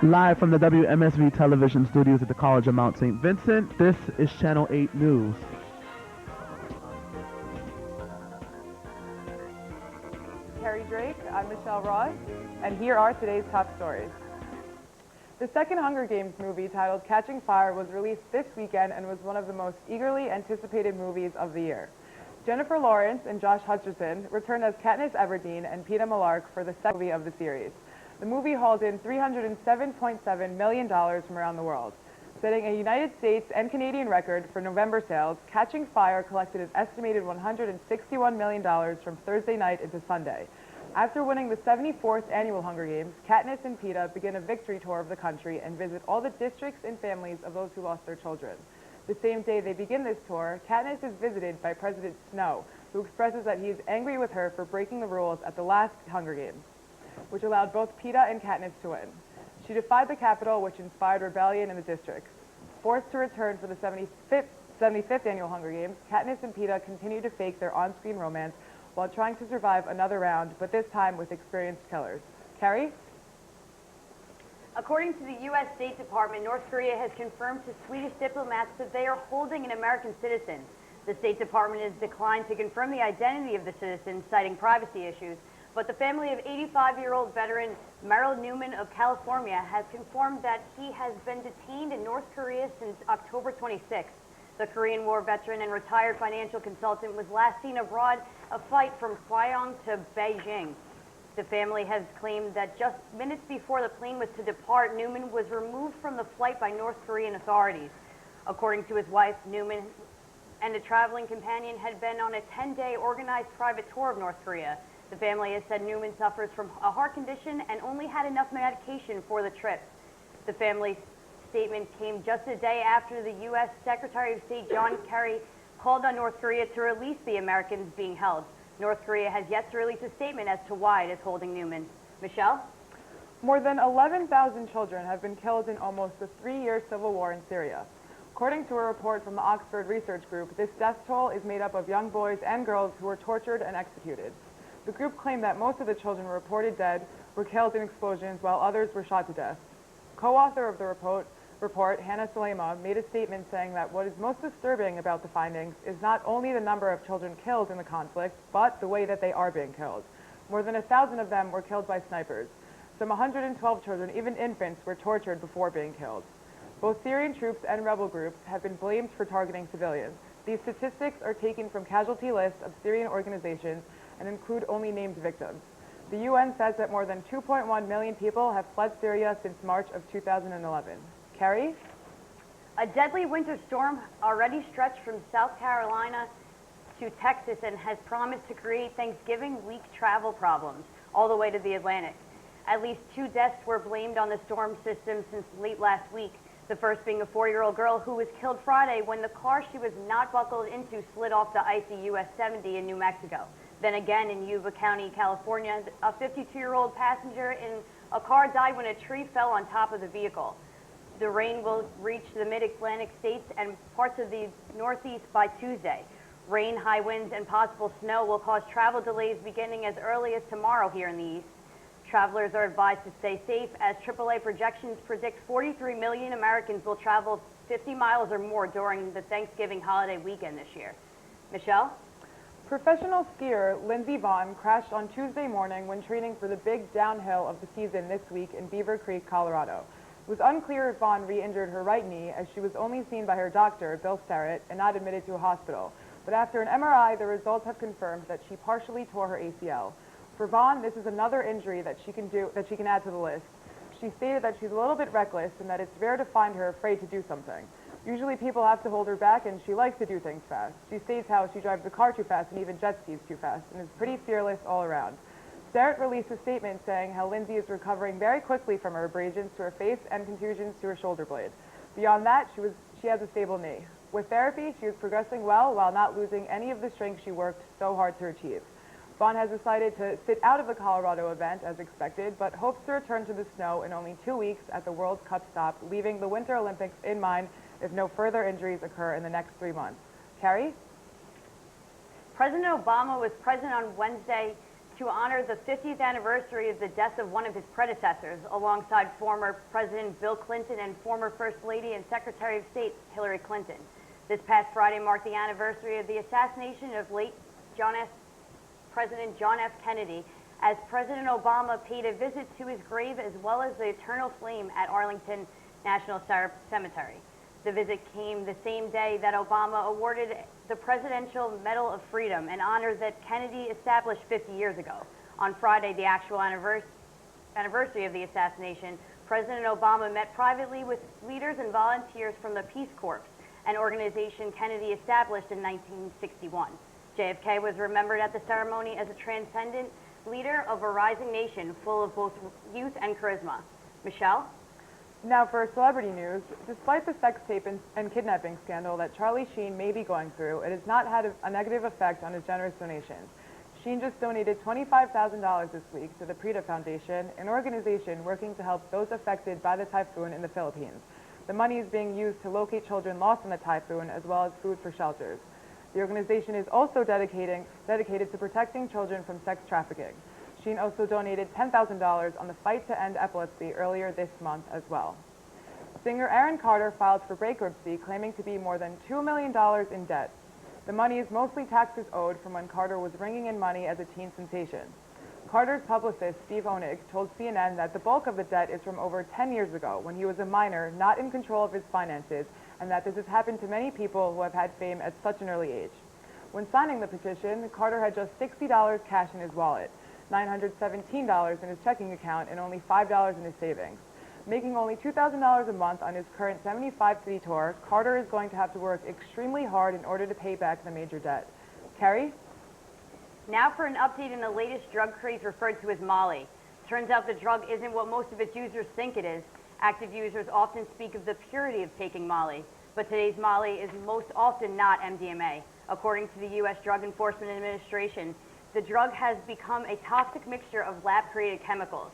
Live from the WMSV television studios at the College of Mount St. Vincent, this is Channel 8 News. Kerry Drake, I'm Michelle Ross, and here are today's top stories. The second Hunger Games movie, titled Catching Fire, was released this weekend and was one of the most eagerly anticipated movies of the year. Jennifer Lawrence and Josh Hutcherson returned as Katniss Everdeen and Peeta Mellark for the second movie of the series. The movie hauled in $307.7 million from around the world. Setting a United States and Canadian record for November sales, Catching Fire collected an estimated $161 million from Thursday night into Sunday. After winning the 74th annual Hunger Games, Katniss and Peeta begin a victory tour of the country and visit all the districts and families of those who lost their children. The same day they begin this tour, Katniss is visited by President Snow, who expresses that he is angry with her for breaking the rules at the last Hunger Games, which allowed both Peeta and Katniss to win. She defied the Capitol, which inspired rebellion in the districts. Forced to return for the 75th annual Hunger Games, Katniss and Peeta continue to fake their on-screen romance while trying to survive another round, but this time with experienced killers. Kerry? According to the U.S. State Department, North Korea has confirmed to Swedish diplomats that they are holding an American citizen. The State Department has declined to confirm the identity of the citizen, citing privacy issues, but the family of 85-year-old veteran Merrill Newman of California has confirmed that he has been detained in North Korea since October 26th. The Korean War veteran and retired financial consultant was last seen abroad a flight from Pyongyang to Beijing. The family has claimed that just minutes before the plane was to depart, Newman was removed from the flight by North Korean authorities. According to his wife, Newman and a traveling companion had been on a 10-day organized private tour of North Korea. The family has said Newman suffers from a heart condition and only had enough medication for the trip. The family's statement came just a day after the U.S. Secretary of State John Kerry called on North Korea to release the Americans being held. North Korea has yet to release a statement as to why it is holding Newman. Michelle? More than 11,000 children have been killed in almost a 3-year civil war in Syria. According to a report from the Oxford Research Group, this death toll is made up of young boys and girls who were tortured and executed. The group claimed that most of the children reported dead were killed in explosions while others were shot to death. Co-author of the report, Hannah Salema, made a statement saying that what is most disturbing about the findings is not only the number of children killed in the conflict, but the way that they are being killed. More than 1,000 of them were killed by snipers. Some 112 children, even infants, were tortured before being killed. Both Syrian troops and rebel groups have been blamed for targeting civilians. These statistics are taken from casualty lists of Syrian organizations and include only named victims. The UN says that more than 2.1 million people have fled Syria since March of 2011. Kerry? A deadly winter storm already stretched from South Carolina to Texas and has promised to create Thanksgiving week travel problems all the way to the Atlantic. At least 2 deaths were blamed on the storm system since late last week, the first being a 4-year-old girl who was killed Friday when the car she was not buckled into slid off the icy US 70 in New Mexico. Then again in Yuba County, California, a 52-year-old passenger in a car died when a tree fell on top of the vehicle. The rain will reach the mid-Atlantic states and parts of the Northeast by Tuesday. Rain, high winds, and possible snow will cause travel delays beginning as early as tomorrow here in the East. Travelers are advised to stay safe as AAA projections predict 43 million Americans will travel 50 miles or more during the Thanksgiving holiday weekend this year. Michelle? Professional skier Lindsey Vonn crashed on Tuesday morning when training for the big downhill of the season this week in Beaver Creek, Colorado. It was unclear if Vonn re-injured her right knee, as she was only seen by her doctor, Bill Starrett, and not admitted to a hospital. But after an MRI, the results have confirmed that she partially tore her ACL. For Vonn, this is another injury that she can add to the list. She stated that she's a little bit reckless and that it's rare to find her afraid to do something. Usually people have to hold her back, and she likes to do things fast. She states how she drives the car too fast and even jet skis too fast, and is pretty fearless all around. Starrett released a statement saying how Lindsey is recovering very quickly from her abrasions to her face and contusions to her shoulder blade. Beyond that, she has a stable knee. With therapy, she is progressing well while not losing any of the strength she worked so hard to achieve. Vonn has decided to sit out of the Colorado event as expected, but hopes to return to the snow in only 2 weeks at the World Cup stop, leaving the Winter Olympics in mind if no further injuries occur in the next 3 months. Kerry? President Obama was present on Wednesday to honor the 50th anniversary of the death of one of his predecessors, alongside former President Bill Clinton and former First Lady and Secretary of State Hillary Clinton. This past Friday marked the anniversary of the assassination of late President John F. Kennedy, as President Obama paid a visit to his grave as well as the eternal flame at Arlington National Cemetery. The visit came the same day that Obama awarded the Presidential Medal of Freedom, an honor that Kennedy established 50 years ago. On Friday, the actual anniversary of the assassination, President Obama met privately with leaders and volunteers from the Peace Corps, an organization Kennedy established in 1961. JFK was remembered at the ceremony as a transcendent leader of a rising nation full of both youth and charisma. Michelle? Now for celebrity news, despite the sex tape and kidnapping scandal that Charlie Sheen may be going through, it has not had a negative effect on his generous donations. Sheen just donated $25,000 this week to the PRETA Foundation, an organization working to help those affected by the typhoon in the Philippines. The money is being used to locate children lost in the typhoon, as well as food for shelters. The organization is also dedicated to protecting children from sex trafficking. Sheen also donated $10,000 on the fight to end epilepsy earlier this month as well. Singer Aaron Carter filed for bankruptcy, claiming to be more than $2 million in debt. The money is mostly taxes owed from when Carter was bringing in money as a teen sensation. Carter's publicist, Steve Onig, told CNN that the bulk of the debt is from over 10 years ago, when he was a minor, not in control of his finances, and that this has happened to many people who have had fame at such an early age. When signing the petition, Carter had just $60 cash in his wallet, $917 in his checking account, and only $5 in his savings. Making only $2,000 a month on his current 75-city tour, Carter is going to have to work extremely hard in order to pay back the major debt. Kerry? Now for an update on the latest drug craze referred to as Molly. Turns out the drug isn't what most of its users think it is. Active users often speak of the purity of taking Molly, but today's Molly is most often not MDMA. According to the U.S. Drug Enforcement Administration, the drug has become a toxic mixture of lab-created chemicals.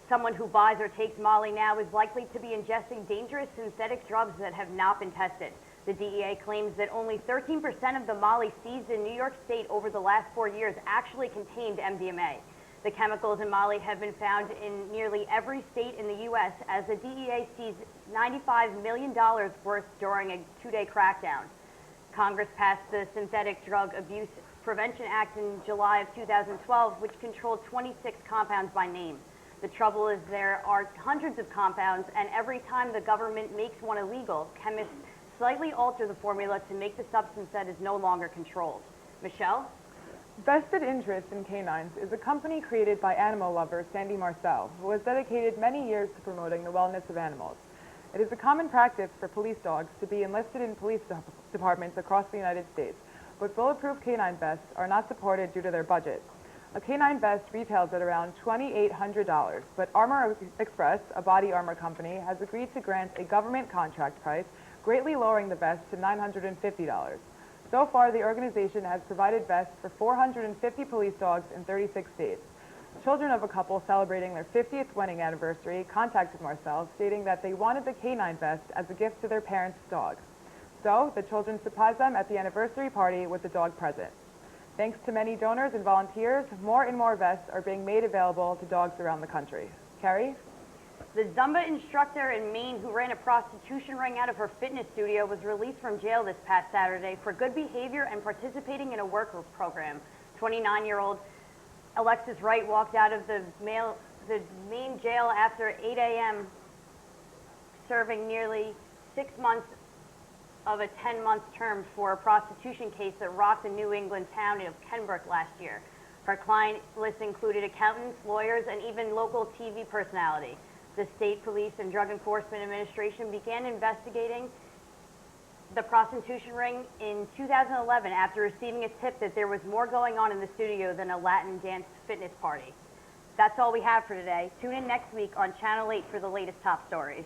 Someone who buys or takes Molly now is likely to be ingesting dangerous synthetic drugs that have not been tested. The DEA claims that only 13% of the Molly seized in New York State over the last 4 years actually contained MDMA. The chemicals in Molly have been found in nearly every state in the U.S. as the DEA seized $95 million worth during a 2-day crackdown. Congress passed the Synthetic Drug Abuse Prevention Act in July of 2012, which controlled 26 compounds by name. The trouble is there are hundreds of compounds, and every time the government makes one illegal, chemists slightly alter the formula to make the substance that is no longer controlled. Michelle? Vested Interest in Canines is a company created by animal lover Sandy Marcel, who has dedicated many years to promoting the wellness of animals. It is a common practice for police dogs to be enlisted in police departments across the United States, but bulletproof canine vests are not supported due to their budget. A canine vest retails at around $2,800, but Armor Express, a body armor company, has agreed to grant a government contract price, greatly lowering the vest to $950. So far, the organization has provided vests for 450 police dogs in 36 states. Children of a couple celebrating their 50th wedding anniversary contacted Marcel, stating that they wanted the canine vest as a gift to their parents' dog. So, the children surprised them at the anniversary party with the dog present. Thanks to many donors and volunteers, more and more vests are being made available to dogs around the country. Kerry? The Zumba instructor in Maine who ran a prostitution ring out of her fitness studio was released from jail this past Saturday for good behavior and participating in a work program. 29-year-old Alexis Wright walked out of the Maine jail after 8 a.m., serving nearly 6 months of a 10-month term for a prostitution case that rocked the New England town of Kenbrook last year. Her client list included accountants, lawyers, and even local TV personality. The State Police and Drug Enforcement Administration began investigating the prostitution ring in 2011 after receiving a tip that there was more going on in the studio than a Latin dance fitness party. That's all we have for today. Tune in next week on Channel 8 for the latest top stories.